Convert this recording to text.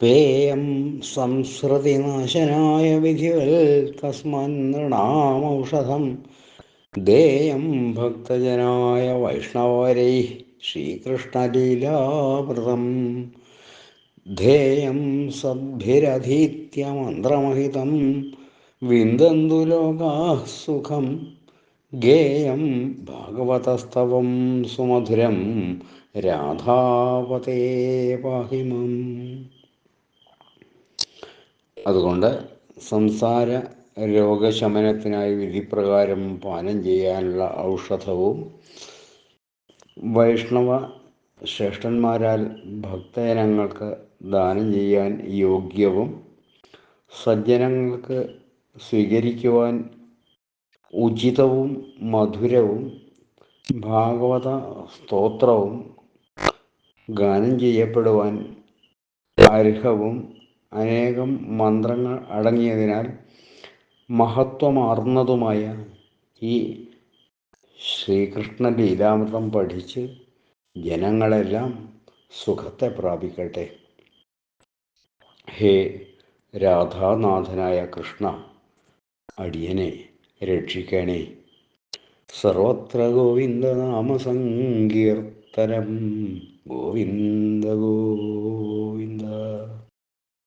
പേയം സംസൃതിനാശനായ വിധിവൽ തസ്മന്നൃണാമൗഷധം ദേയം ഭക്തജനായ വൈഷ്ണവരൈ ശ്രീകൃഷ്ണലീലാമൃതം ധേയം സദ്ഭിരധീത്യ മന്ത്രമഹിതം വിന്ദന്തു ലോകാഃ സുഖം ഗേയം ഭാഗവതസ്തവം സുമധുരം രാധാവതേ പാഹിമം. അതുകൊണ്ട് സംസാര രോഗശമനത്തിനായി വിധിപ്രകാരം പാനം ചെയ്യാനുള്ള ഔഷധവും വൈഷ്ണവ ശ്രേഷ്ഠന്മാരാൽ ഭക്തജനങ്ങൾക്ക് ദാനം ചെയ്യാൻ യോഗ്യവും സജ്ജനങ്ങൾക്ക് സ്വീകരിക്കുവാൻ ഉചിതവും മധുരവും ഭാഗവത സ്തോത്രവും ഗാനം ചെയ്യപ്പെടുവാൻ അർഹവും അനേകം മന്ത്രങ്ങൾ അടങ്ങിയതിനാൽ മഹത്വമാർന്നതുമായ ഈ ശ്രീകൃഷ്ണ ലീലാമൃതം പഠിച്ച് ജനങ്ങളെല്ലാം സുഖത്തെ പ്രാപിക്കട്ടെ. ഹേ രാധാനാഥനായ കൃഷ്ണ, അടിയനെ രക്ഷിക്കണേ. സർവത്ര ഗോവിന്ദനാമസങ്കീർത്തനം. ഗോവിന്ദ ഗോവിന്ദ.